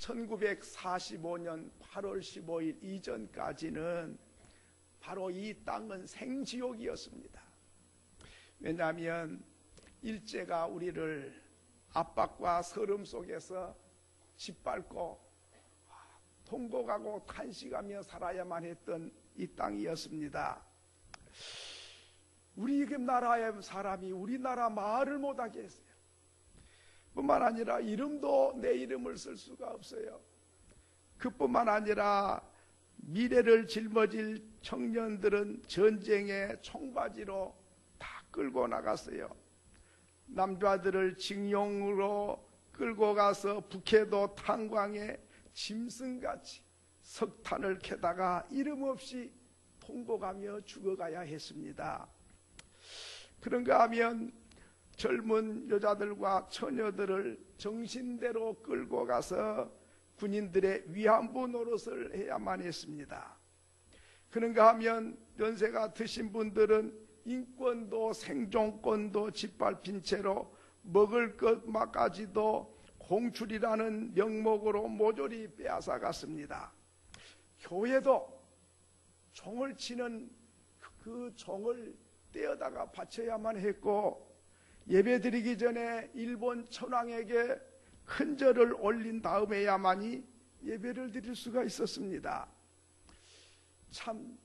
1945년 8월 15일 이전까지는 바로 이 땅은 생지옥이었습니다. 왜냐하면 일제가 우리를 압박과 서름 속에서 짓밟고 통곡하고 탄식하며 살아야만 했던 이 땅이었습니다. 우리 나라의 사람이 우리나라 말을 못하게 했어요. 뿐만 아니라 이름도 내 이름을 쓸 수가 없어요. 그뿐만 아니라 미래를 짊어질 청년들은 전쟁의 청바지로 다 끌고 나갔어요. 남자들을 징용으로 끌고 가서 북해도 탄광에 짐승같이 석탄을 캐다가 이름 없이 통곡하며 죽어가야 했습니다. 그런가 하면 젊은 여자들과 처녀들을 정신대로 끌고 가서 군인들의 위안부 노릇을 해야만 했습니다. 그런가 하면 연세가 드신 분들은 인권도 생존권도 짓밟힌 채로 먹을 것까지도 공출이라는 명목으로 모조리 빼앗아갔습니다. 교회도 종을 치는 그 종을 떼어다가 바쳐야만 했고, 예배드리기 전에 일본 천황에게 큰 절을 올린 다음에야만이 예배를 드릴 수가 있었습니다. 참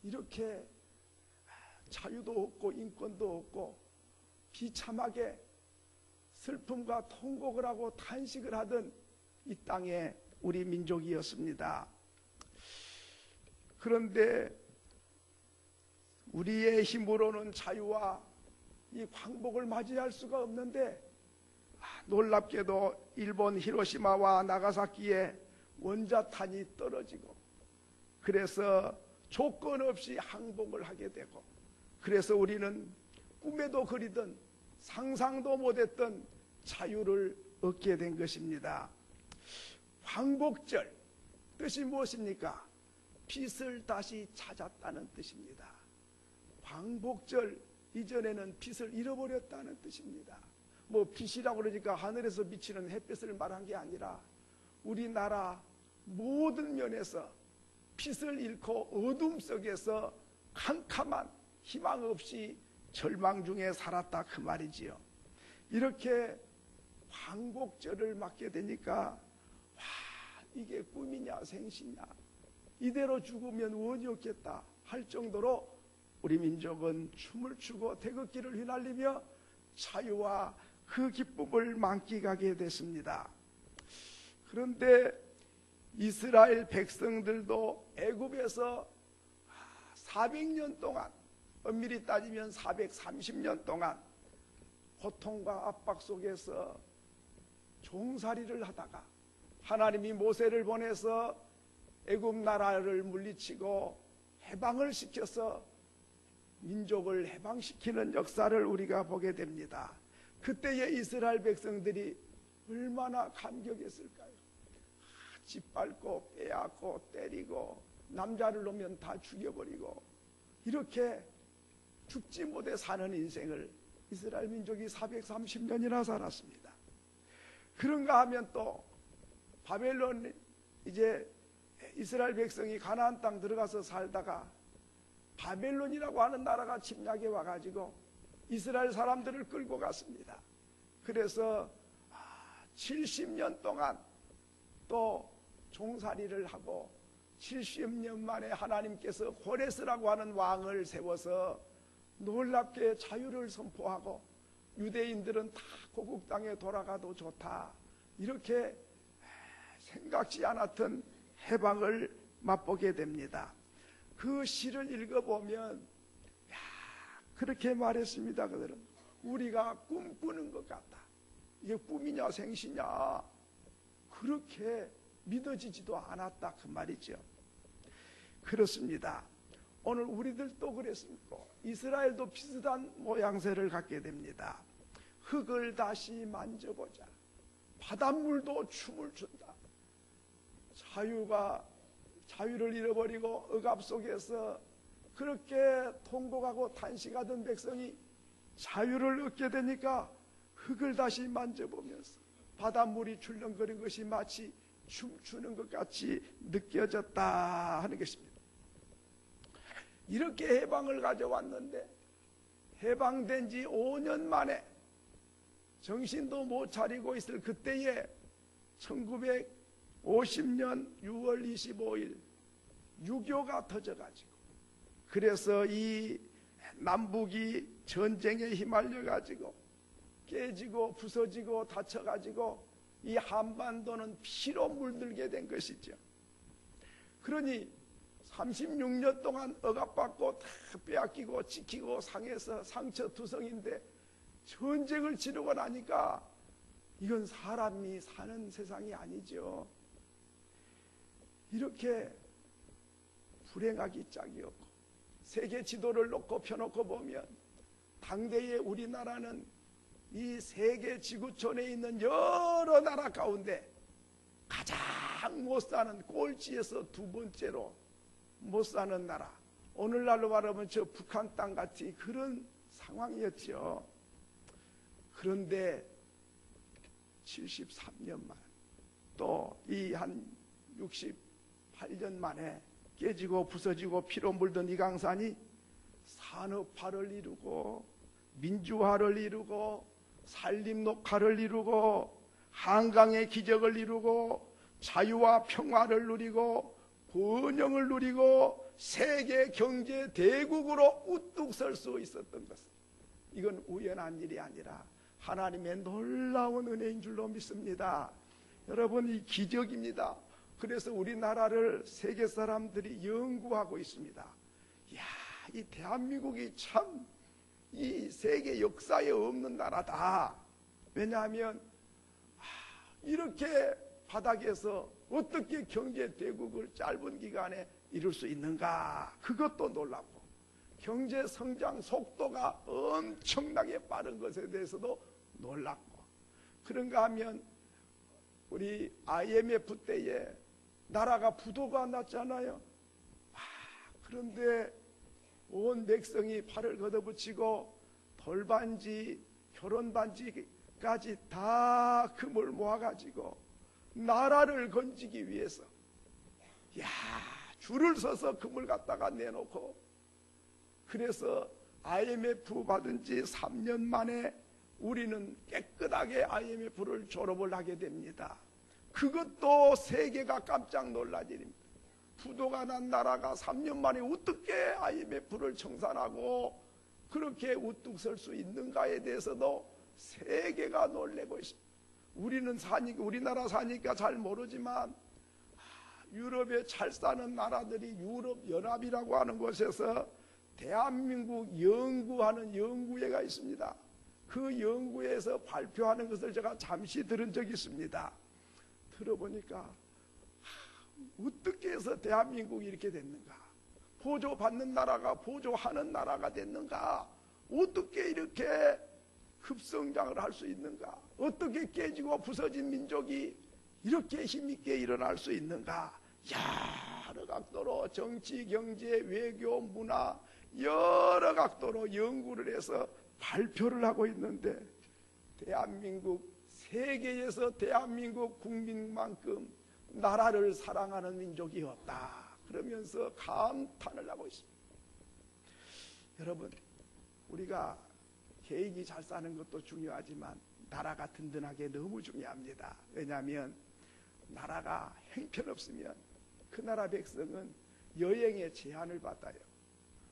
이렇게 자유도 없고 인권도 없고 비참하게 슬픔과 통곡을 하고 탄식을 하던 이 땅에 우리 민족이었습니다. 그런데 우리의 힘으로는 자유와 이 광복을 맞이할 수가 없는데, 놀랍게도 일본 히로시마와 나가사키에 원자탄이 떨어지고, 그래서 조건 없이 항복을 하게 되고, 그래서 우리는 꿈에도 그리던 상상도 못했던 자유를 얻게 된 것입니다. 광복절 뜻이 무엇입니까? 빛을 다시 찾았다는 뜻입니다. 광복절 이전에는 빛을 잃어버렸다는 뜻입니다. 뭐 빛이라고 그러니까 하늘에서 비치는 햇빛을 말한 게 아니라 우리나라 모든 면에서 빛을 잃고 어둠 속에서 캄캄한 희망 없이 절망 중에 살았다 그 말이지요. 이렇게 광복절을 맞게 되니까 이게 꿈이냐 생시냐, 이대로 죽으면 원이 없겠다 할 정도로 우리 민족은 춤을 추고 태극기를 휘날리며 자유와 그 기쁨을 만끽하게 됐습니다. 그런데 이스라엘 백성들도 애굽에서 400년 동안, 엄밀히 따지면 430년 동안 고통과 압박 속에서 종살이를 하다가 하나님이 모세를 보내서 애굽 나라를 물리치고 해방을 시켜서 민족을 해방시키는 역사를 우리가 보게 됩니다. 그때의 이스라엘 백성들이 얼마나 감격했을까요? 짓밟고 빼앗고 때리고 남자를 놓으면 다 죽여버리고 이렇게 죽지 못해 사는 인생을 이스라엘 민족이 430년이나 살았습니다. 그런가 하면 또 바벨론, 이제 이스라엘 백성이 가나안 땅 들어가서 살다가 바벨론이라고 하는 나라가 침략해 와가지고 이스라엘 사람들을 끌고 갔습니다. 그래서 70년 동안 또 종살이를 하고 70년 만에 하나님께서 고레스라고 하는 왕을 세워서 놀랍게 자유를 선포하고 유대인들은 다 고국 땅에 돌아가도 좋다, 이렇게 생각지 않았던 해방을 맛보게 됩니다. 그 시를 읽어보면 그렇게 말했습니다. 그들은 우리가 꿈꾸는 것 같다. 이게 꿈이냐 생시냐 그렇게 믿어지지도 않았다 그 말이죠. 그렇습니다. 오늘 우리들도 그랬습니다. 이스라엘도 비슷한 모양새를 갖게 됩니다. 흙을 다시 만져보자. 바닷물도 춤을 춘다. 자유를 잃어버리고 억압 속에서 그렇게 통곡하고 탄식하던 백성이 자유를 얻게 되니까 흙을 다시 만져보면서 바닷물이 출렁거린 것이 마치 춤추는 것 같이 느껴졌다 하는 것입니다. 이렇게 해방을 가져왔는데 해방된 지 5년 만에 정신도 못 차리고 있을 그때에 1950년 6월 25일 유교가 터져가지고, 그래서 이 남북이 전쟁에 휘말려가지고 깨지고 부서지고 다쳐가지고 이 한반도는 피로 물들게 된 것이죠. 그러니 36년 동안 억압받고 다 빼앗기고 지키고 상해서 상처투성인데 전쟁을 치르고 나니까 이건 사람이 사는 세상이 아니죠. 이렇게 불행하기 짝이 없고, 세계 지도를 놓고 펴놓고 보면 당대의 우리나라는 이 세계 지구촌에 있는 여러 나라 가운데 가장 못 사는, 꼴찌에서 두 번째로 못 사는 나라, 오늘날로 말하면 저 북한 땅 같이 그런 상황이었죠. 그런데 73년 만, 또 이 한 68년 만에 깨지고 부서지고 피로 물든 이 강산이 산업화를 이루고 민주화를 이루고 산림녹화를 이루고 한강의 기적을 이루고 자유와 평화를 누리고 번영을 누리고 세계 경제 대국으로 우뚝 설 수 있었던 것은, 이건 우연한 일이 아니라 하나님의 놀라운 은혜인 줄로 믿습니다. 여러분, 이 기적입니다. 그래서 우리나라를 세계 사람들이 연구하고 있습니다. 이야, 이 대한민국이 참 이 세계 역사에 없는 나라다. 왜냐하면 이렇게 바닥에서 어떻게 경제 대국을 짧은 기간에 이룰 수 있는가, 그것도 놀랍고, 경제 성장 속도가 엄청나게 빠른 것에 대해서도 놀랍고, 그런가 하면 우리 IMF 때에 나라가 부도가 났잖아요. 그런데 온 백성이 팔을 걷어붙이고 돌반지, 결혼반지까지 다 금을 모아가지고 나라를 건지기 위해서 줄을 서서 금을 갖다가 내놓고, 그래서 IMF 받은 지 3년 만에 우리는 깨끗하게 IMF를 졸업을 하게 됩니다. 그것도 세계가 깜짝 놀랄 일입니다. 부도가 난 나라가 3년 만에 어떻게 IMF를 청산하고 그렇게 우뚝 설 수 있는가에 대해서도 세계가 놀래고 있습니다. 우리나라 사니까 잘 모르지만 유럽에 잘 사는 나라들이 유럽연합이라고 하는 곳에서 대한민국 연구하는 연구회가 있습니다. 그 연구회에서 발표하는 것을 제가 잠시 들은 적이 있습니다. 들어보니까 어떻게 해서 대한민국이 이렇게 됐는가, 보조받는 나라가 보조하는 나라가 됐는가, 어떻게 이렇게 급성장을 할 수 있는가, 어떻게 깨지고 부서진 민족이 이렇게 힘있게 일어날 수 있는가, 여러 각도로 정치, 경제, 외교, 문화 여러 각도로 연구를 해서 발표를 하고 있는데, 대한민국, 세계에서 대한민국 국민만큼 나라를 사랑하는 민족이 없다 그러면서 감탄을 하고 있습니다. 여러분, 우리가 개인이 잘 사는 것도 중요하지만 나라가 든든하게 너무 중요합니다. 왜냐하면 나라가 형편없으면 그 나라 백성은 여행에 제한을 받아요.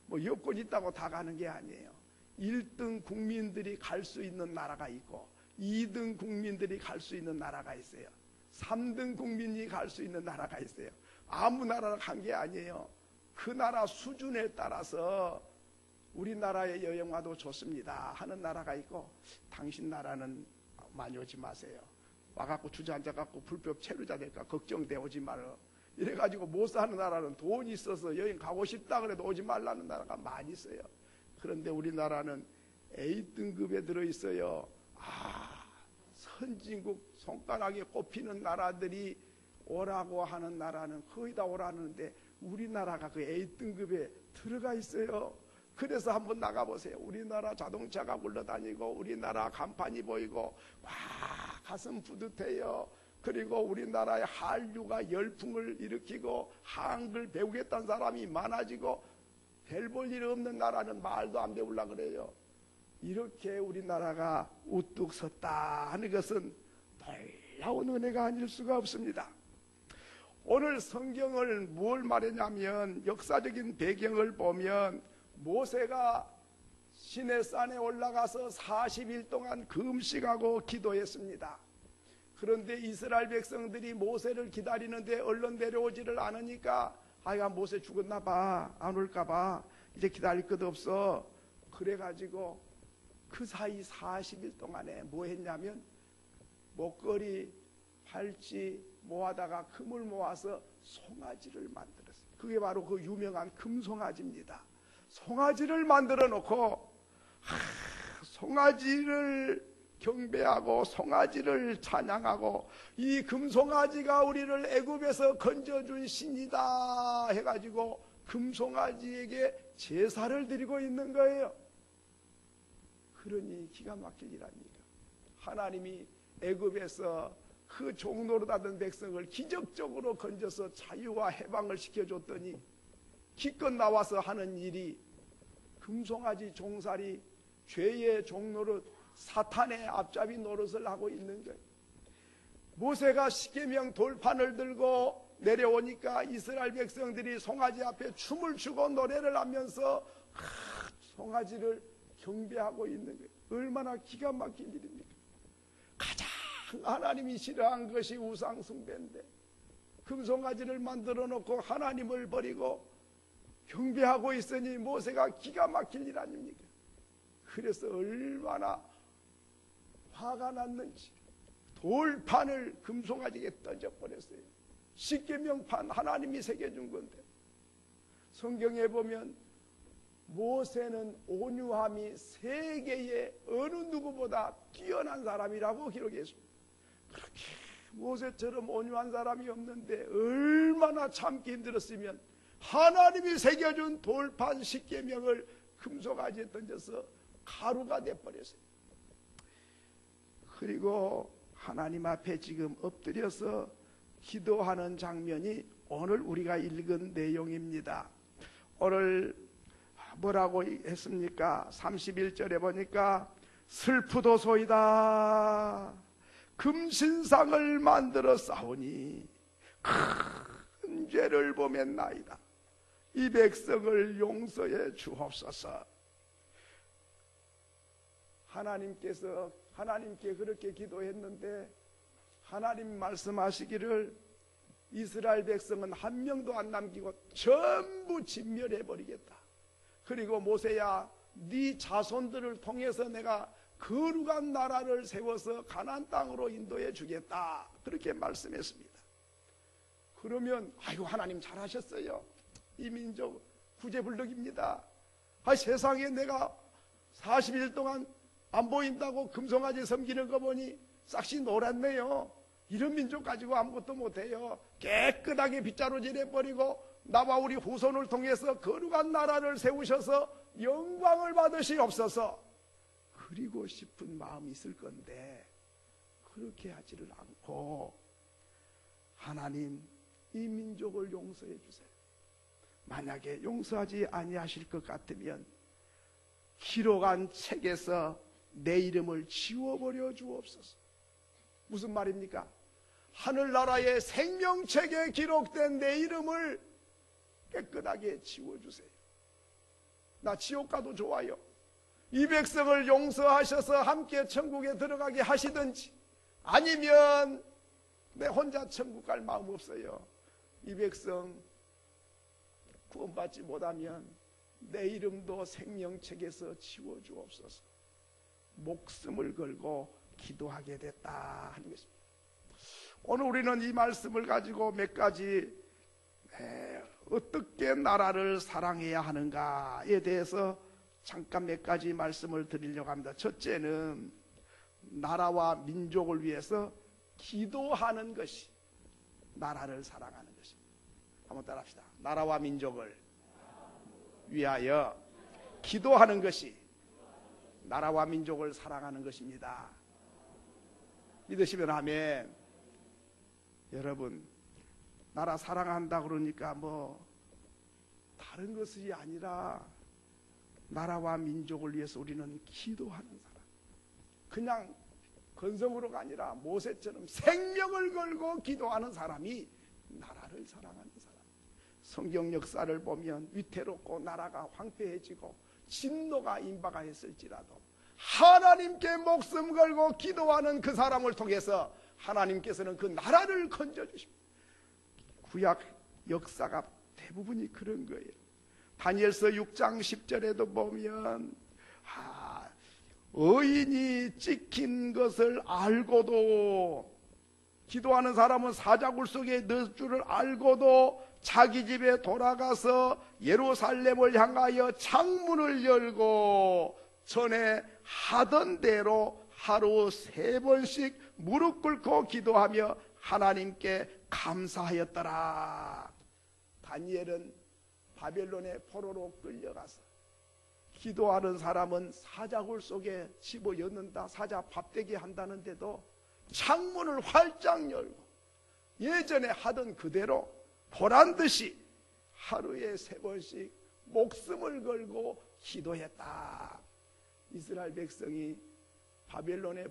뭐 여권 있다고 다 가는 게 아니에요. 1등 국민들이 갈 수 있는 나라가 있고 2등 국민들이 갈 수 있는 나라가 있어요. 3등 국민이 갈 수 있는 나라가 있어요. 아무 나라나 간 게 아니에요. 그 나라 수준에 따라서 우리나라에 여행 와도 좋습니다 하는 나라가 있고, 당신 나라는 많이 오지 마세요. 와갖고 주저앉아갖고 불법 체류자 될까 걱정돼 오지 말어. 이래가지고 못 사는 나라는 돈 있어서 여행 가고 싶다 그래도 오지 말라는 나라가 많이 있어요. 그런데 우리나라는 A등급에 들어있어요. 선진국 손가락에 꼽히는 나라들이 오라고 하는 나라는 거의 다 오라는데 우리나라가 그 A등급에 들어가 있어요. 그래서 한번 나가보세요. 우리나라 자동차가 굴러다니고 우리나라 간판이 보이고 와 가슴 뿌듯해요. 그리고 우리나라의 한류가 열풍을 일으키고 한글 배우겠다는 사람이 많아지고 별 볼 일 없는 나라는 말도 안 배우려고 그래요. 이렇게 우리나라가 우뚝 섰다 하는 것은 놀라운 은혜가 아닐 수가 없습니다. 오늘 성경을 뭘 말했냐면 역사적인 배경을 보면 모세가 시내산에 올라가서 40일 동안 금식하고 기도했습니다. 그런데 이스라엘 백성들이 모세를 기다리는데 얼른 내려오지를 않으니까 아이가 모세 죽었나 봐, 안 올까 봐, 이제 기다릴 것 없어. 그래가지고 그 사이 40일 동안에 뭐 했냐면 목걸이, 팔찌 모아다가 금을 모아서 송아지를 만들었어요. 그게 바로 그 유명한 금송아지입니다. 송아지를 만들어 놓고 송아지를 경배하고 송아지를 찬양하고 이 금송아지가 우리를 애굽에서 건져준 신이다 해가지고 금송아지에게 제사를 드리고 있는 거예요. 그러니 기가 막힐 일 아닙니까? 하나님이 애굽에서 그 종노릇하던 백성을 기적적으로 건져서 자유와 해방을 시켜줬더니 기껏 나와서 하는 일이 금송아지 종살이, 죄의 종노릇, 사탄의 앞잡이 노릇을 하고 있는 거예요. 모세가 십계명 돌판을 들고 내려오니까 이스라엘 백성들이 송아지 앞에 춤을 추고 노래를 하면서 송아지를 경배하고 있는 거예요. 얼마나 기가 막힌 일입니까? 가장 하나님이 싫어한 것이 우상 숭배인데 금송아지를 만들어 놓고 하나님을 버리고 경배하고 있으니 모세가 기가 막힐 일 아닙니까? 그래서 얼마나 화가 났는지 돌판을 금송아지에게 던져버렸어요. 십계명판 하나님이 새겨준 건데 성경에 보면 모세는 온유함이 세계의 어느 누구보다 뛰어난 사람이라고 기록했습니다. 그렇게 모세처럼 온유한 사람이 없는데 얼마나 참기 힘들었으면 하나님이 새겨준 돌판 십계명을 금송아지에 던져서 가루가 돼버렸어요. 그리고 하나님 앞에 지금 엎드려서 기도하는 장면이 오늘 우리가 읽은 내용입니다. 오늘 뭐라고 했습니까? 31절에 보니까 슬프도소이다. 금신상을 만들어 싸우니 큰 죄를 범했나이다. 이 백성을 용서해 주옵소서. 하나님께 그렇게 기도했는데 하나님 말씀하시기를 이스라엘 백성은 한 명도 안 남기고 전부 진멸해버리겠다. 그리고 모세야, 네 자손들을 통해서 내가 거룩한 나라를 세워서 가나안 땅으로 인도해 주겠다. 그렇게 말씀했습니다. 그러면 아이고 하나님 잘하셨어요. 이 민족 구제불능입니다. 세상에 내가 40일 동안 안 보인다고 금송아지 섬기는 거 보니 싹시 놀았네요. 이런 민족 가지고 아무것도 못해요. 깨끗하게 빗자루질해버리고 나와 우리 후손을 통해서 거룩한 나라를 세우셔서 영광을 받으시옵소서. 그리고 싶은 마음이 있을 건데 그렇게 하지를 않고 하나님 이 민족을 용서해 주세요. 만약에 용서하지 아니하실 것 같으면 기록한 책에서 내 이름을 지워버려 주옵소서. 무슨 말입니까? 하늘나라의 생명책에 기록된 내 이름을 깨끗하게 지워주세요. 나 지옥 가도 좋아요. 이 백성을 용서하셔서 함께 천국에 들어가게 하시든지 아니면 내 혼자 천국 갈 마음 없어요. 이 백성 구원받지 못하면 내 이름도 생명책에서 지워주옵소서. 목숨을 걸고 기도하게 됐다 하는 것입니다. 오늘 우리는 이 말씀을 가지고 몇 가지 어떻게 나라를 사랑해야 하는가에 대해서 잠깐 몇 가지 말씀을 드리려고 합니다. 첫째는 나라와 민족을 위해서 기도하는 것이 나라를 사랑하는 것입니다. 한번 따라합시다. 나라와 민족을 위하여 기도하는 것이 나라와 민족을 사랑하는 것입니다. 믿으시면 아멘. 여러분, 나라 사랑한다 그러니까 뭐 다른 것이 아니라 나라와 민족을 위해서 우리는 기도하는 사람, 그냥 건성으로가 아니라 모세처럼 생명을 걸고 기도하는 사람이 나라를 사랑하는 사람. 성경 역사를 보면 위태롭고 나라가 황폐해지고 진노가 임박하 했을지라도 하나님께 목숨 걸고 기도하는 그 사람을 통해서 하나님께서는 그 나라를 건져주십니다. 구약 역사가 대부분이 그런 거예요. 다니엘서 6장 10절에도 보면 의인이 찍힌 것을 알고도, 기도하는 사람은 사자굴 속에 넣을 줄을 알고도 자기 집에 돌아가서 예루살렘을 향하여 창문을 열고 전에 하던 대로 하루 3번씩 무릎 꿇고 기도하며 하나님께 감사하였더라. 다니엘은 바벨론의 포로로 끌려가서 기도하는 사람은 사자굴 속에 집어넣는다, 사자 밥되게 한다는데도 창문을 활짝 열고 예전에 하던 그대로 보란듯이 하루에 3번씩 목숨을 걸고 기도했다. 이스라엘 백성이 바벨론의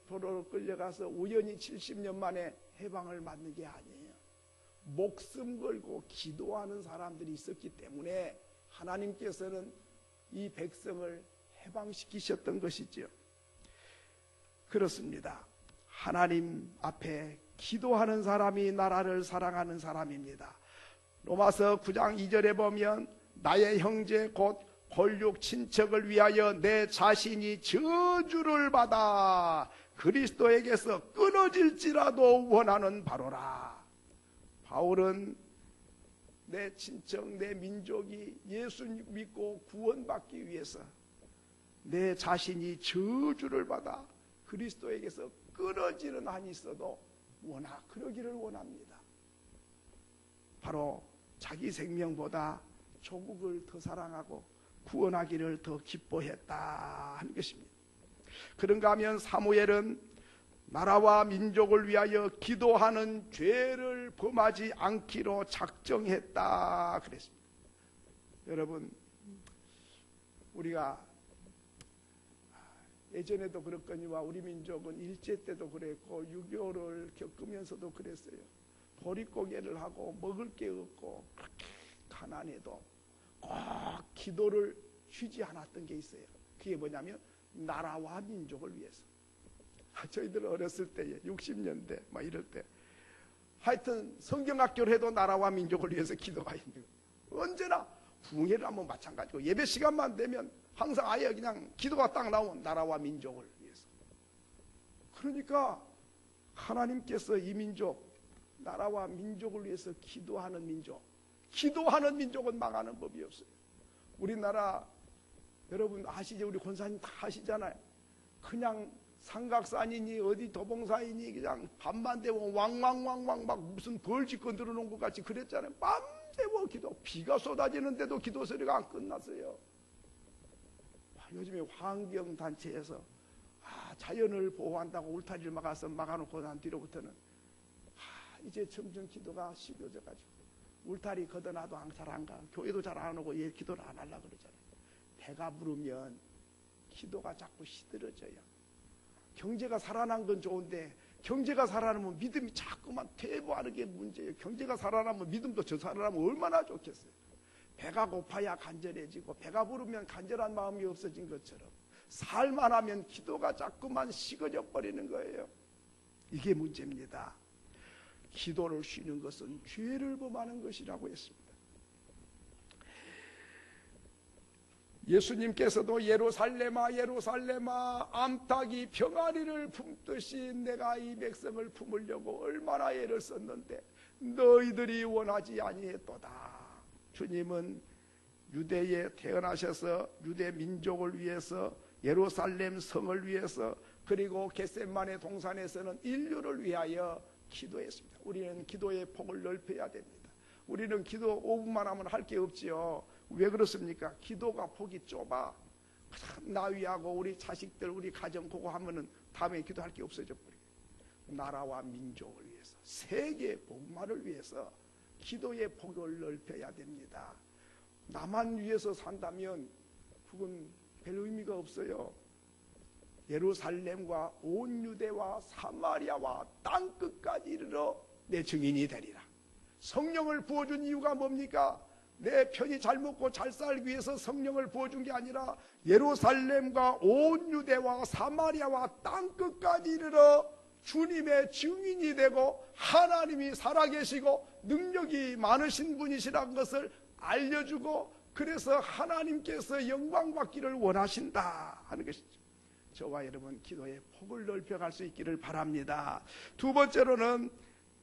포로로 끌려가서 우연히 70년 만에 해방을 맞는 게 아니에요. 목숨 걸고 기도하는 사람들이 있었기 때문에 하나님께서는 이 백성을 해방시키셨던 것이죠. 그렇습니다. 하나님 앞에 기도하는 사람이 나라를 사랑하는 사람입니다. 로마서 9장 2절에 보면 나의 형제 곧 홀육 친척을 위하여 내 자신이 저주를 받아 그리스도에게서 끊어질지라도 원하는 바로라. 바울은 내 친척, 내 민족이 예수 믿고 구원받기 위해서 내 자신이 저주를 받아 그리스도에게서 끊어지는 한이 있어도 그러기를 원합니다. 바로 자기 생명보다 조국을 더 사랑하고 구원하기를 더 기뻐했다 하는 것입니다. 그런가 하면 사무엘은 나라와 민족을 위하여 기도하는 죄를 범하지 않기로 작정했다 그랬습니다. 여러분, 우리가 예전에도 그랬거니와 우리 민족은 일제 때도 그랬고 6.25를 겪으면서도 그랬어요. 보릿고개를 하고 먹을 게 없고 그렇게 가난해도 꼭 기도를 쉬지 않았던 게 있어요. 그게 뭐냐면 나라와 민족을 위해서. 저희들 어렸을 때에 60년대 막 이럴 때 하여튼 성경학교를 해도 나라와 민족을 위해서 기도가 있는 거예요. 언제나 부흥회를 하면 마찬가지고 예배 시간만 되면 항상 아예 그냥 기도가 딱 나오면 나라와 민족을 위해서. 그러니까 하나님께서 이 민족, 나라와 민족을 위해서 기도하는 민족은 망하는 법이 없어요. 우리나라 여러분 아시죠? 우리 권사님 다 아시잖아요. 그냥 삼각산이니 어디 도봉사이니 그냥 밤만 되면 왕왕왕왕 막 무슨 벌집 건드려 놓은 것 같이 그랬잖아요. 밤새워 기도, 비가 쏟아지는데도 기도 소리가 안 끝났어요. 요즘에 환경단체에서 자연을 보호한다고 울타리를 막아놓고 난 뒤로부터는 이제 점점 기도가 식어져가지고 울타리 걷어놔도 잘 안 가, 교회도 잘 안 오고 얘 기도를 안 하려고 그러잖아요. 배가 부르면 기도가 자꾸 시들어져요. 경제가 살아난 건 좋은데 경제가 살아나면 믿음이 자꾸만 퇴보하는 게 문제예요. 경제가 살아나면 믿음도 저 살아나면 얼마나 좋겠어요. 배가 고파야 간절해지고 배가 부르면 간절한 마음이 없어진 것처럼 살만 하면 기도가 자꾸만 식어져 버리는 거예요. 이게 문제입니다. 기도를 쉬는 것은 죄를 범하는 것이라고 했습니다. 예수님께서도 예루살렘아 예루살렘아 암탉이 병아리를 품듯이 내가 이 백성을 품으려고 얼마나 애를 썼는데 너희들이 원하지 아니했도다. 주님은 유대에 태어나셔서 유대 민족을 위해서 예루살렘 성을 위해서 그리고 겟세마네 동산에서는 인류를 위하여 기도했습니다. 우리는 기도의 폭을 넓혀야 됩니다. 우리는 기도 5분만 하면 할 게 없지요. 왜 그렇습니까? 기도가 폭이 좁아. 나 위하고 우리 자식들 우리 가정 그거 하면은 다음에 기도할 게 없어져 버려요. 나라와 민족을 위해서 위해서, 세계 복음화를 위해서 기도의 폭을 넓혀야 됩니다. 나만 위해서 산다면 그건 별 의미가 없어요. 예루살렘과 온 유대와 사마리아와 땅끝까지 이르러 내 증인이 되리라. 성령을 부어준 이유가 뭡니까? 내 편히 잘 먹고 잘 살기 위해서 성령을 부어준 게 아니라 예루살렘과 온 유대와 사마리아와 땅끝까지 이르러 주님의 증인이 되고 하나님이 살아계시고 능력이 많으신 분이시라는 것을 알려주고, 그래서 하나님께서 영광 받기를 원하신다 하는 것이죠. 저와 여러분 기도의 폭을 넓혀갈 수 있기를 바랍니다. 두 번째로는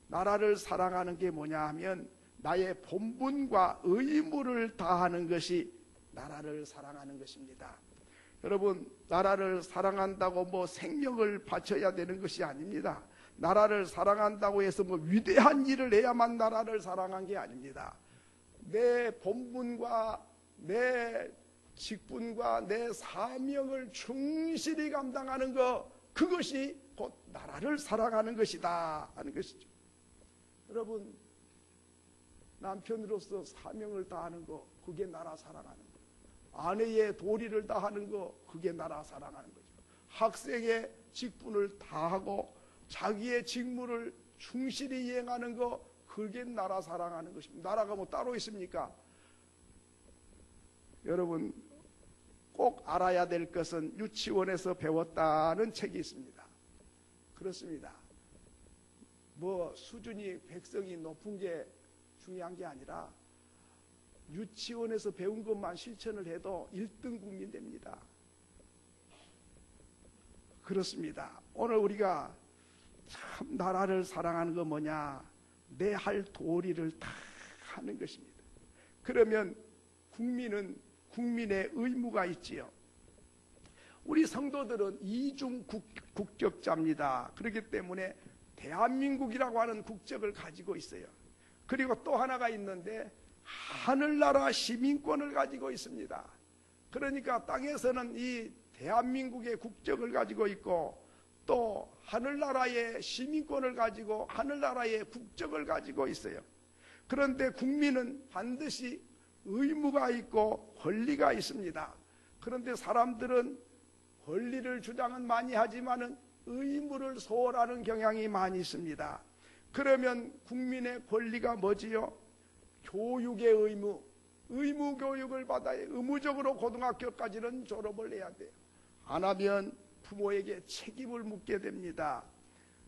나라를 사랑하는 게 뭐냐 하면 나의 본분과 의무를 다하는 것이 나라를 사랑하는 것입니다. 여러분, 나라를 사랑한다고 뭐 생명을 바쳐야 되는 것이 아닙니다. 나라를 사랑한다고 해서 뭐 위대한 일을 해야만 나라를 사랑한 게 아닙니다. 내 본분과 내 직분과 내 사명을 충실히 감당하는 것, 그것이 곧 나라를 사랑하는 것이다 하는 것이죠. 여러분, 남편으로서 사명을 다하는 것, 그게 나라 사랑하는 것. 아내의 도리를 다하는 것, 그게 나라 사랑하는 거죠. 학생의 직분을 다하고 자기의 직무를 충실히 이행하는 것, 그게 나라 사랑하는 것입니다. 나라가 뭐 따로 있습니까? 여러분, 꼭 알아야 될 것은 유치원에서 배웠다는 책이 있습니다. 그렇습니다. 뭐 수준이 백성이 높은 게 중요한 게 아니라 유치원에서 배운 것만 실천을 해도 1등 국민 됩니다. 그렇습니다. 오늘 우리가 참 나라를 사랑하는 거 뭐냐? 내 할 도리를 다 하는 것입니다. 그러면 국민은 국민의 의무가 있지요. 우리 성도들은 이중 국적자입니다. 그렇기 때문에 대한민국이라고 하는 국적을 가지고 있어요. 그리고 또 하나가 있는데 하늘나라 시민권을 가지고 있습니다. 그러니까 땅에서는 이 대한민국의 국적을 가지고 있고 또 하늘나라의 시민권을 가지고 하늘나라의 국적을 가지고 있어요. 그런데 국민은 반드시 의무가 있고 권리가 있습니다. 그런데 사람들은 권리를 주장은 많이 하지만은 의무를 소홀하는 경향이 많이 있습니다. 그러면 국민의 권리가 뭐지요? 교육의 의무, 의무 교육을 받아야 의무적으로 고등학교까지는 졸업을 해야 돼요. 안 하면 부모에게 책임을 묻게 됩니다.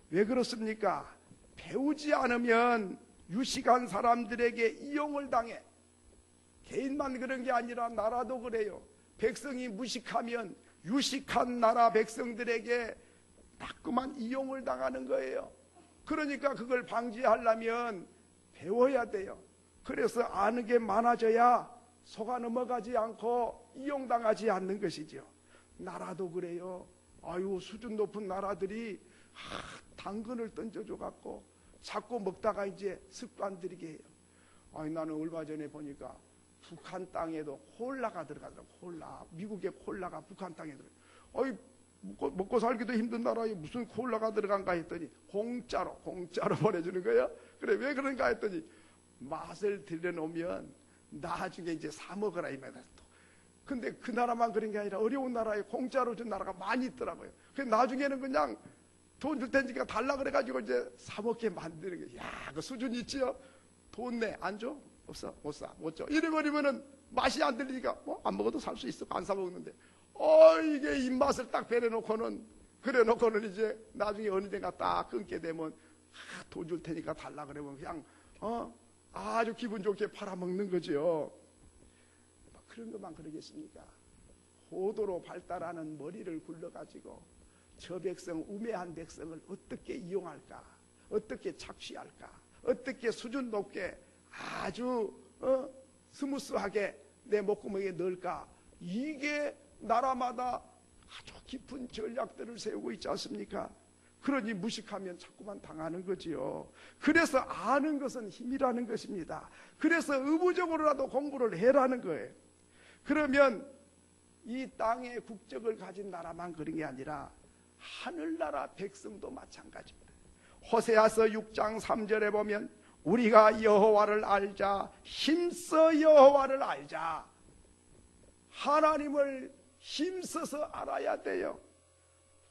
왜 그렇습니까? 배우지 않으면 유식한 사람들에게 이용을 당해. 개인만 그런 게 아니라 나라도 그래요. 백성이 무식하면 유식한 나라 백성들에게 자꾸만 이용을 당하는 거예요. 그러니까 그걸 방지하려면 배워야 돼요. 그래서 아는 게 많아져야 속아 넘어가지 않고 이용당하지 않는 것이죠. 나라도 그래요. 아유, 수준 높은 나라들이 당근을 던져줘 갖고 자꾸 먹다가 이제 습관 들이게 해요. 아니, 나는 얼마 전에 보니까 북한 땅에도 콜라가 들어가더라고. 콜라. 미국의 콜라가 북한 땅에 들어가요. 어이, 먹고 살기도 힘든 나라에 무슨 콜라가 들어간가 했더니 공짜로 보내주는 거예요. 그래, 왜 그런가 했더니 맛을 들여놓으면 나중에 이제 사 먹으라 이 말이야. 근데 그 나라만 그런 게 아니라 어려운 나라에 공짜로 준 나라가 많이 있더라고요. 그래서 나중에는 그냥 돈 줄 테니까 달라 그래가지고 이제 사 먹게 만드는 거예요. 야, 그 수준 있지요? 돈 내, 안 줘? 없어, 못 사, 못 줘. 이래버리면은 맛이 안 들리니까 뭐 안 먹어도 살 수 있어. 안 사 먹는데. 이게 입맛을 딱 배려놓고는, 그래놓고는 이제 나중에 어느 데가 딱 끊게 되면 돈 줄 테니까 달라 그러면 그냥 아주 기분 좋게 팔아먹는 거죠. 그런 것만 그러겠습니까? 고도로 발달하는 머리를 굴러가지고 저 백성, 우매한 백성을 어떻게 이용할까? 어떻게 착취할까? 어떻게 수준 높게 아주 스무스하게 내 목구멍에 넣을까? 이게 나라마다 아주 깊은 전략들을 세우고 있지 않습니까? 그러니 무식하면 자꾸만 당하는 거지요. 그래서 아는 것은 힘이라는 것입니다. 그래서 의무적으로라도 공부를 해라는 거예요. 그러면 이 땅의 국적을 가진 나라만 그런 게 아니라 하늘나라 백성도 마찬가지입니다. 호세아서 6장 3절에 보면 우리가 여호와를 알자, 힘써 여호와를 알자. 하나님을 힘써서 알아야 돼요.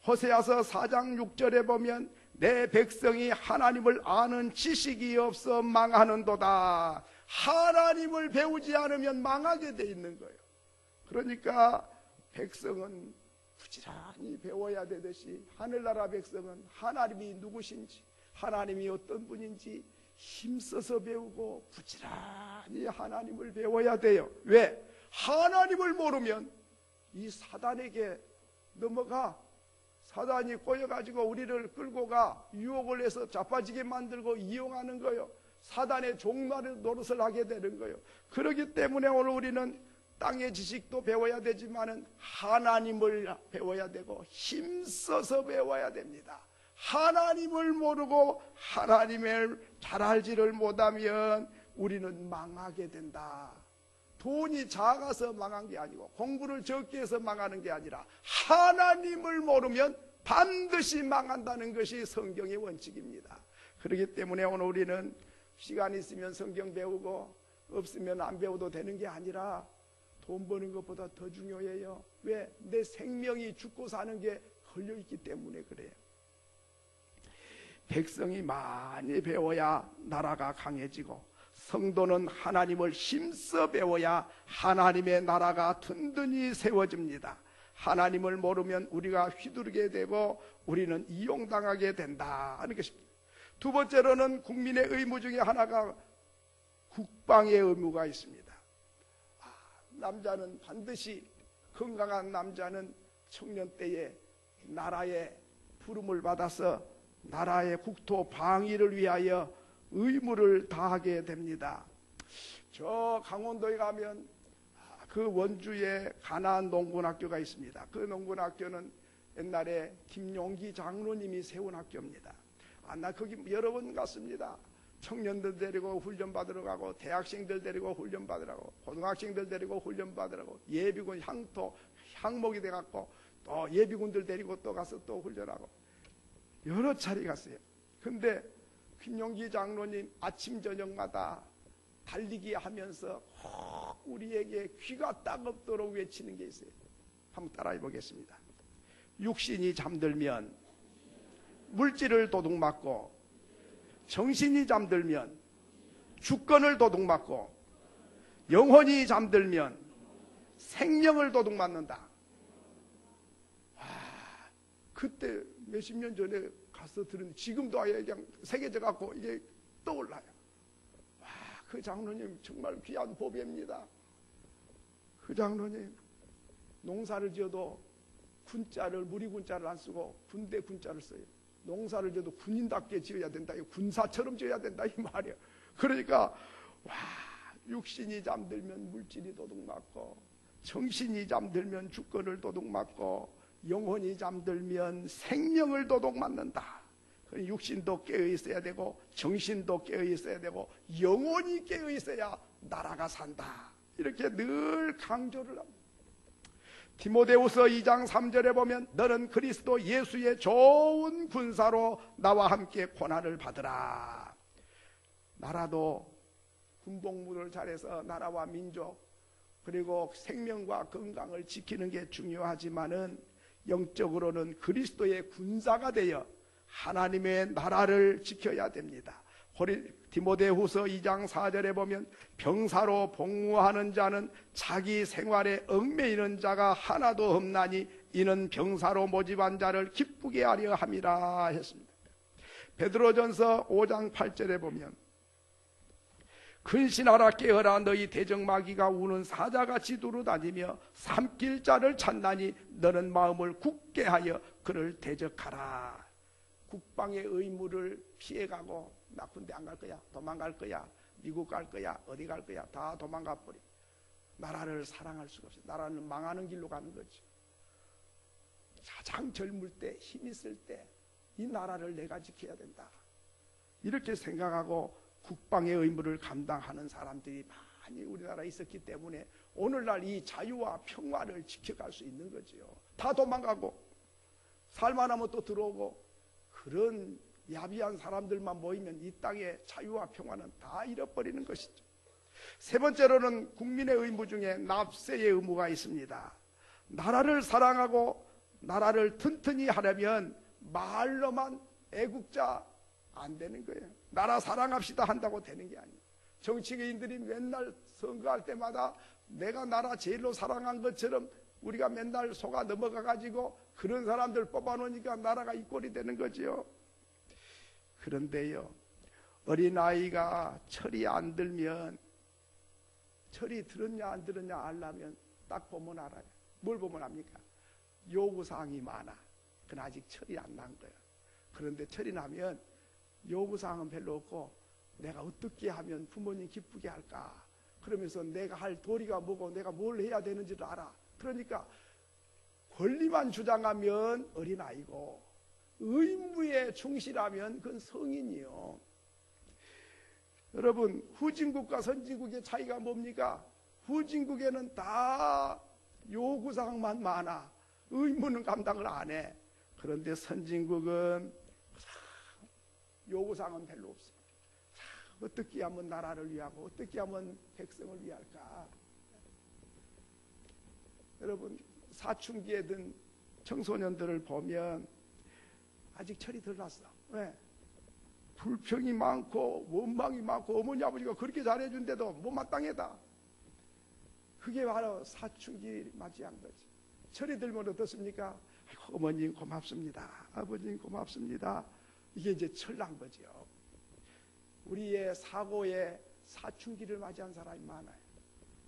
호세아서 4장 6절에 보면 내 백성이 하나님을 아는 지식이 없어 망하는도다. 하나님을 배우지 않으면 망하게 돼 있는 거예요. 그러니까 백성은 부지런히 배워야 되듯이 하늘나라 백성은 하나님이 누구신지, 하나님이 어떤 분인지 힘써서 배우고 부지런히 하나님을 배워야 돼요. 왜? 하나님을 모르면 이 사단에게 넘어가, 사단이 꼬여가지고 우리를 끌고 가 유혹을 해서 자빠지게 만들고 이용하는 거예요. 사단의 종말 노릇을 하게 되는 거예요. 그렇기 때문에 오늘 우리는 땅의 지식도 배워야 되지만은 하나님을 배워야 되고 힘써서 배워야 됩니다. 하나님을 모르고 하나님을 잘 알지를 못하면 우리는 망하게 된다. 돈이 작아서 망한 게 아니고 공부를 적게 해서 망하는 게 아니라 하나님을 모르면 반드시 망한다는 것이 성경의 원칙입니다. 그렇기 때문에 오늘 우리는 시간 있으면 성경 배우고 없으면 안 배워도 되는 게 아니라 돈 버는 것보다 더 중요해요. 왜? 내 생명이 죽고 사는 게 걸려있기 때문에 그래요. 백성이 많이 배워야 나라가 강해지고 성도는 하나님을 힘써 배워야 하나님의 나라가 든든히 세워집니다. 하나님을 모르면 우리가 휘두르게 되고 우리는 이용당하게 된다는 것입니다. 두 번째로는 국민의 의무 중에 하나가 국방의 의무가 있습니다. 남자는 반드시, 건강한 남자는 청년 때에 나라의 부름을 받아서 나라의 국토 방위를 위하여 의무를 다하게 됩니다. 저 강원도에 가면 그 원주에 가나안 농군학교가 있습니다. 그 농군학교는 옛날에 김용기 장로님이 세운 학교입니다. 나 거기 여러 번 갔습니다. 청년들 데리고 훈련 받으러 가고, 대학생들 데리고 훈련 받으러 가고, 고등학생들 데리고 훈련 받으러 가고, 예비군 항목이 돼갖고 또 예비군들 데리고 또 가서 또 훈련하고 여러 차례 갔어요. 근데 김용기 장로님 아침 저녁마다 달리기 하면서 우리에게 귀가 따갑도록 외치는 게 있어요. 한번 따라해 보겠습니다. 육신이 잠들면 물질을 도둑맞고, 정신이 잠들면 주권을 도둑맞고, 영혼이 잠들면 생명을 도둑맞는다. 그때 몇십 년 전에 가서 들은, 지금도 아예 그냥 새겨져 갖고 이게 떠올라요. 그 장로님 정말 귀한 보배입니다. 그 장로님 농사를 지어도 군자를, 무리군자를 안 쓰고 군대 군자를 써요. 농사를 지어도 군인답게 지어야 된다, 군사처럼 지어야 된다 이 말이에요. 그러니까 육신이 잠들면 물질이 도둑맞고, 정신이 잠들면 주권을 도둑맞고, 영혼이 잠들면 생명을 도둑맞는다. 육신도 깨어있어야 되고 정신도 깨어있어야 되고 영혼이 깨어있어야 나라가 산다. 이렇게 늘 강조를 합니다. 디모데후서 2장 3절에 보면 너는 그리스도 예수의 좋은 군사로 나와 함께 고난을 받으라. 나라도 군복무를 잘해서 나라와 민족 그리고 생명과 건강을 지키는 게 중요하지만은 영적으로는 그리스도의 군사가 되어 하나님의 나라를 지켜야 됩니다. 디모데후서 2장 4절에 보면 병사로 복무하는 자는 자기 생활에 얽매이는 자가 하나도 없나니 이는 병사로 모집한 자를 기쁘게 하려 함이라 했습니다. 베드로전서 5장 8절에 보면 근신하라 깨어라 너희 대적마귀가 우는 사자같이 두루다니며 삼킬 자를 찾나니 너는 마음을 굳게 하여 그를 대적하라. 국방의 의무를 피해가고 나 군대 안 갈 거야, 도망갈 거야, 미국 갈 거야, 어디 갈 거야, 다 도망가 버려. 나라를 사랑할 수가 없어요. 나라는 망하는 길로 가는 거지. 가장 젊을 때, 힘 있을 때 이 나라를 내가 지켜야 된다, 이렇게 생각하고 국방의 의무를 감당하는 사람들이 많이 우리나라에 있었기 때문에 오늘날 이 자유와 평화를 지켜갈 수 있는 거지요. 다 도망가고 살만하면 또 들어오고 그런 야비한 사람들만 모이면 이 땅의 자유와 평화는 다 잃어버리는 것이죠. 세 번째로는 국민의 의무 중에 납세의 의무가 있습니다. 나라를 사랑하고 나라를 튼튼히 하려면 말로만 애국자 안 되는 거예요. 나라 사랑합시다 한다고 되는 게 아니에요. 정치인들이 맨날 선거할 때마다 내가 나라 제일로 사랑한 것처럼 우리가 맨날 속아 넘어가 가지고 그런 사람들 뽑아놓으니까 나라가 이 꼴이 되는 거지요. 그런데요, 어린아이가 철이 안 들면, 철이 들었냐 안 들었냐 알려면 딱 보면 알아요. 뭘 보면 압니까? 요구사항이 많아. 그건 아직 철이 안 난 거예요. 그런데 철이 나면 요구사항은 별로 없고 내가 어떻게 하면 부모님 기쁘게 할까? 그러면서 내가 할 도리가 뭐고 내가 뭘 해야 되는지를 알아. 그러니까 권리만 주장하면 어린아이고 의무에 충실하면 그건 성인이요. 여러분, 후진국과 선진국의 차이가 뭡니까? 후진국에는 다 요구사항만 많아. 의무는 감당을 안 해. 그런데 선진국은 요구사항은 별로 없습니다. 어떻게 하면 나라를 위하고 어떻게 하면 백성을 위할까? 여러분, 사춘기에 든 청소년들을 보면 아직 철이 덜 났어. 왜? 불평이 많고 원망이 많고 어머니 아버지가 그렇게 잘해준데도 못마땅하다. 그게 바로 사춘기 맞이한 거지. 철이 들면 어떻습니까? 아이고, 어머님 고맙습니다. 아버님 고맙습니다. 이게 이제 철난 거죠. 우리의 사고에 사춘기를 맞이한 사람이 많아요.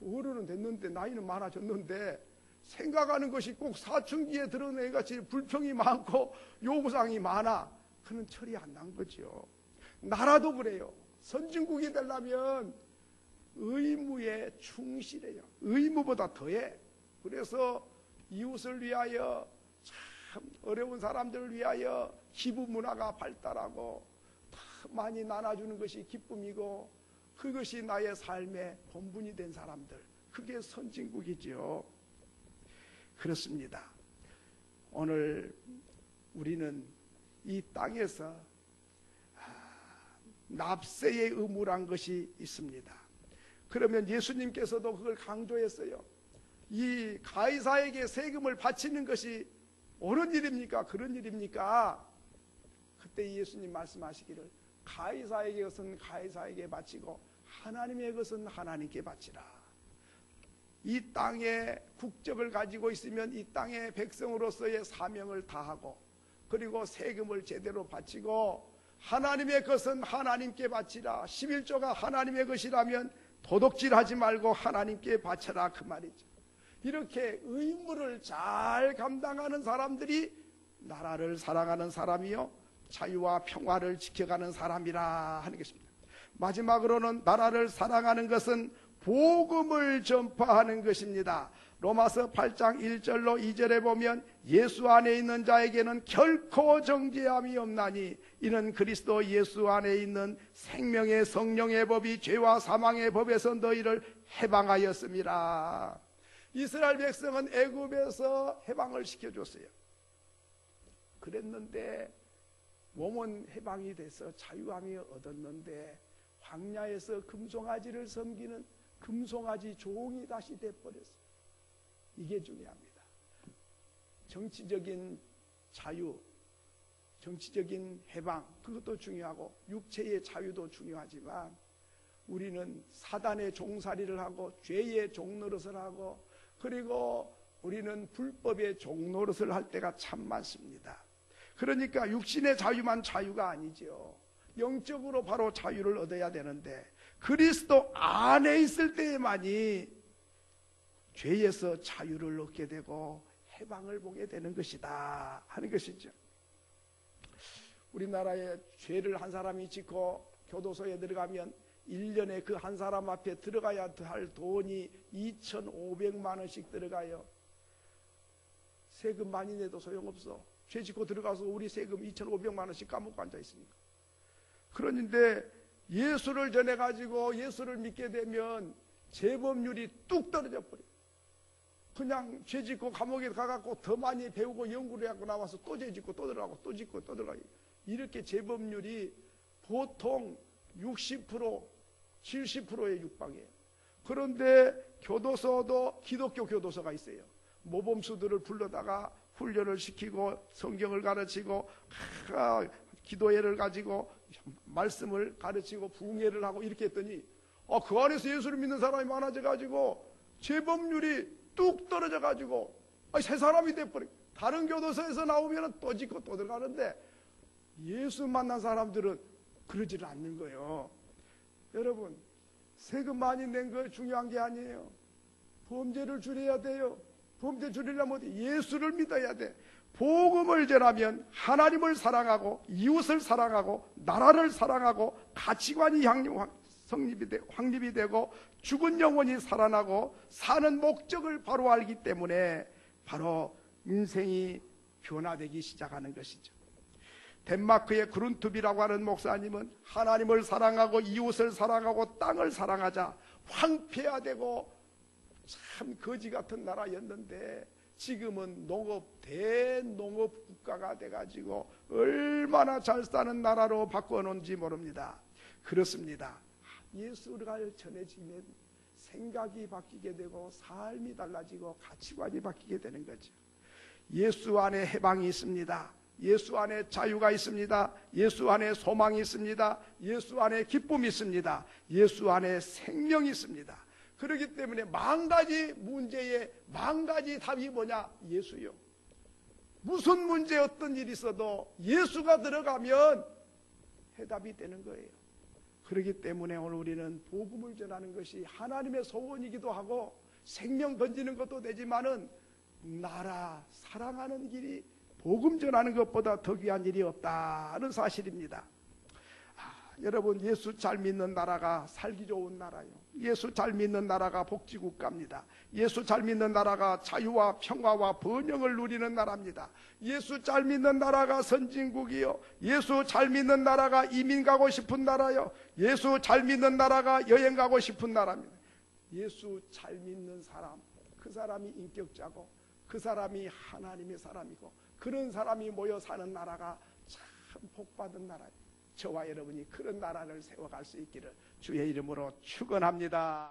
어른은 됐는데 나이는 많아졌는데 생각하는 것이 꼭 사춘기에 드러낸 같이 불평이 많고 요구사항이 많아. 그는 철이 안 난 거죠. 나라도 그래요. 선진국이 되려면 의무에 충실해요. 의무보다 더해. 그래서 이웃을 위하여, 참 어려운 사람들을 위하여 기부 문화가 발달하고 많이 나눠주는 것이 기쁨이고 그것이 나의 삶의 본분이 된 사람들, 그게 선진국이죠. 그렇습니다. 오늘 우리는 이 땅에서 납세의 의무란 것이 있습니다. 그러면 예수님께서도 그걸 강조했어요. 이 가이사에게 세금을 바치는 것이 옳은 일입니까? 그런 일입니까? 그때 예수님 말씀하시기를 가이사에게 것은 가이사에게 바치고 하나님의 것은 하나님께 바치라. 이 땅에 국적을 가지고 있으면 이 땅의 백성으로서의 사명을 다하고 그리고 세금을 제대로 바치고 하나님의 것은 하나님께 바치라. 11조가 하나님의 것이라면 도둑질하지 말고 하나님께 바쳐라, 그 말이죠. 이렇게 의무를 잘 감당하는 사람들이 나라를 사랑하는 사람이요 자유와 평화를 지켜가는 사람이라 하는 것입니다. 마지막으로는 나라를 사랑하는 것은 복음을 전파하는 것입니다. 로마서 8장 1절로 2절에 보면 예수 안에 있는 자에게는 결코 정죄함이 없나니 이는 그리스도 예수 안에 있는 생명의 성령의 법이 죄와 사망의 법에서 너희를 해방하였습니다. 이스라엘 백성은 애굽에서 해방을 시켜줬어요. 그랬는데 몸은 해방이 돼서 자유함이 얻었는데 광야에서 금송아지를 섬기는 금송아지 종이 다시 돼버렸어요. 이게 중요합니다. 정치적인 자유, 정치적인 해방, 그것도 중요하고 육체의 자유도 중요하지만 우리는 사단의 종살이를 하고 죄의 종노릇을 하고 그리고 우리는 불법의 종노릇을 할 때가 참 많습니다. 그러니까 육신의 자유만 자유가 아니죠. 영적으로 바로 자유를 얻어야 되는데 그리스도 안에 있을 때에만이 죄에서 자유를 얻게 되고 해방을 보게 되는 것이다 하는 것이죠. 우리나라에 죄를 한 사람이 짓고 교도소에 들어가면 1년에 그 한 사람 앞에 들어가야 할 돈이 2,500만 원씩 들어가요. 세금 많이 내도 소용없어. 죄 짓고 들어가서 우리 세금 2,500만 원씩 까먹고 앉아 있습니까? 그런데 예수를 전해가지고 예수를 믿게 되면 재범률이 뚝 떨어져 버려요. 그냥 죄 짓고 감옥에 가갖고 더 많이 배우고 연구를 해갖고 나와서 또 죄 짓고 또 들어가고 또 짓고 또 들어가고 이렇게 재범률이 보통 60%, 70%에 육박해요. 그런데 교도소도 기독교 교도소가 있어요. 모범수들을 불러다가 훈련을 시키고 성경을 가르치고 기도회를 가지고 말씀을 가르치고 부흥회를 하고 이렇게 했더니 그 안에서 예수를 믿는 사람이 많아져 가지고 재범률이 뚝 떨어져 가지고 새 사람이 돼버려. 다른 교도소에서 나오면 또 짓고 또 들어가는데 예수 만난 사람들은 그러지를 않는 거예요. 여러분, 세금 많이 낸 거 중요한 게 아니에요. 범죄를 줄여야 돼요. 범죄 줄이려면 예수를 믿어야 돼. 복음을 전하면 하나님을 사랑하고 이웃을 사랑하고 나라를 사랑하고 가치관이 확립이 되고 죽은 영혼이 살아나고 사는 목적을 바로 알기 때문에 바로 인생이 변화되기 시작하는 것이죠. 덴마크의 그룬투비라고 하는 목사님은 하나님을 사랑하고 이웃을 사랑하고 땅을 사랑하자 황폐화되고 참 거지 같은 나라였는데 지금은 대농업 국가가 돼가지고 얼마나 잘 사는 나라로 바꿔놓은지 모릅니다. 그렇습니다. 예수를 전해지면 생각이 바뀌게 되고 삶이 달라지고 가치관이 바뀌게 되는 거죠. 예수 안에 해방이 있습니다. 예수 안에 자유가 있습니다. 예수 안에 소망이 있습니다. 예수 안에 기쁨이 있습니다. 예수 안에 생명이 있습니다. 그렇기 때문에 만가지 문제에 만가지 답이 뭐냐? 예수요. 무슨 문제 어떤 일이 있어도 예수가 들어가면 해답이 되는 거예요. 그렇기 때문에 오늘 우리는 복음을 전하는 것이 하나님의 소원이기도 하고 생명 건지는 것도 되지만은 나라 사랑하는 길이 복음 전하는 것보다 더 귀한 일이 없다는 사실입니다. 여러분, 예수 잘 믿는 나라가 살기 좋은 나라요. 예수 잘 믿는 나라가 복지국가입니다. 예수 잘 믿는 나라가 자유와 평화와 번영을 누리는 나라입니다. 예수 잘 믿는 나라가 선진국이요. 예수 잘 믿는 나라가 이민 가고 싶은 나라요. 예수 잘 믿는 나라가 여행 가고 싶은 나라입니다. 예수 잘 믿는 사람, 그 사람이 인격자고 그 사람이 하나님의 사람이고 그런 사람이 모여 사는 나라가 참 복받은 나라예요. 저와 여러분이 그런 나라를 세워갈 수 있기를 주의 이름으로 축원합니다.